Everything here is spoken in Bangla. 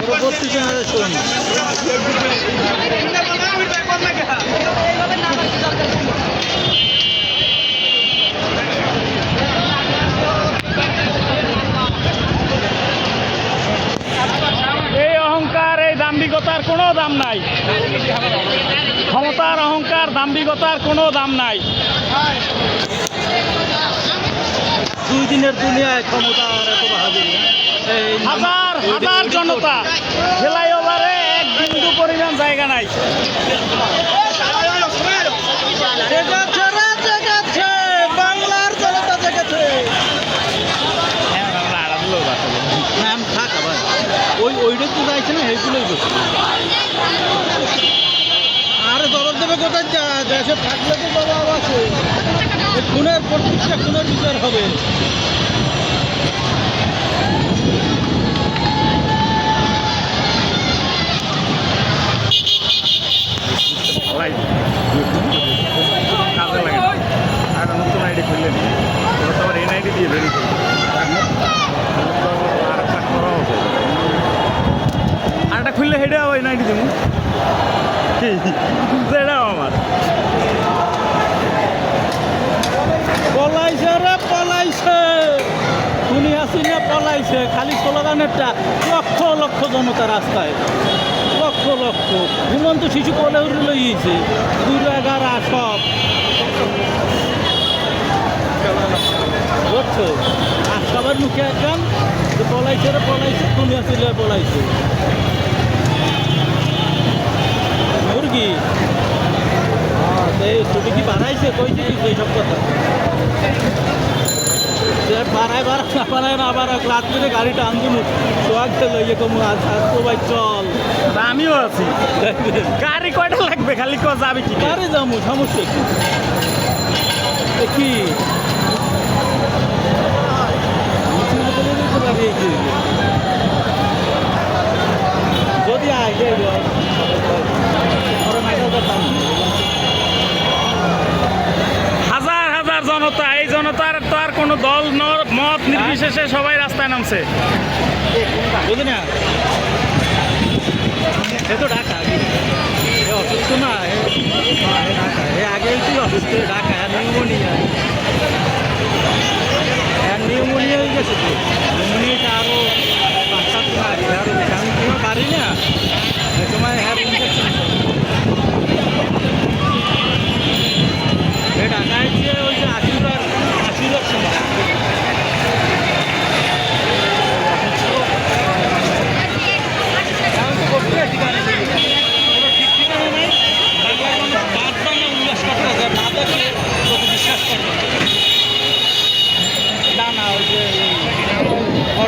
পরবর্তী জেনারেশন এই অহংকার, এই দাম্ভিকতার কোনো দাম নাই। ক্ষমতার অহংকার, দাম্ভিকতার কোনো দাম নাই। 2 দিনের দুনিয়ায় ক্ষমতা আর এত বাহাদুরি। হাজার হাজার জনতা, ফ্লাইওভারে এক বিন্দু পরিমাণ জায়গা নাই। বাংলার জনতা জেগেছে। থাক আবার ওইটা তো যাইছে না, এইগুলোই বসে। আরে দরদ দেবে কোথায়? যা দেশে থাকলে তো জবাব আছে। খুনের প্রত্যেকটা খুনের বিচার হবে। কাজে লাগে না। আর নতুন আইডি খুললে তোমার এনআইডি দিয়ে বেরিয়ে আরেকটা খুললে হেঁটে হবে এনআইডি তুমি সেটাও আমার পলাইছে রে পলাইছে, খুনি হাসিনা পলাইছে। খালি স্লোগানেরটা লক্ষ লক্ষ জনতা রাস্তায়, লক্ষ লক্ষ। ঘুমন্ত শিশু কোলে উড়ে লইছে, দুরাগারা সব বুঝছো। আর সবার মুখে একদম যে পলাইছে রে পলাইছে, খুনি হাসিনা পলাইছে। মুরগি ছুটি কি বাড়াইছে, কইছে কি এইসব কথা? বাড়ায় না বাড়ায় না, আবার রাত্রিরে গাড়িটা আনদিন সোয়াগ লইয়ে কম আসতো ভাই চল। আমিও আছি। গাড়ি কয়টা লাগবে খালি ক যাবি কি? গাড়ি যাবো, সমস্যা কি? যদি আগে হাজার হাজার জনতা, এই জনতার তো আর কোনো দল মত নির্বিশেষে সবাই রাস্তায় নামছে। বুঝলি না, সে তো ঢাকা অসুস্থ না, ঢাকা আগে অসুস্থ। ঢাকা নিউমোনিয়া, নিউমোনিয়া হয়ে গেছে তো। নিউমোনিয়াটা আরো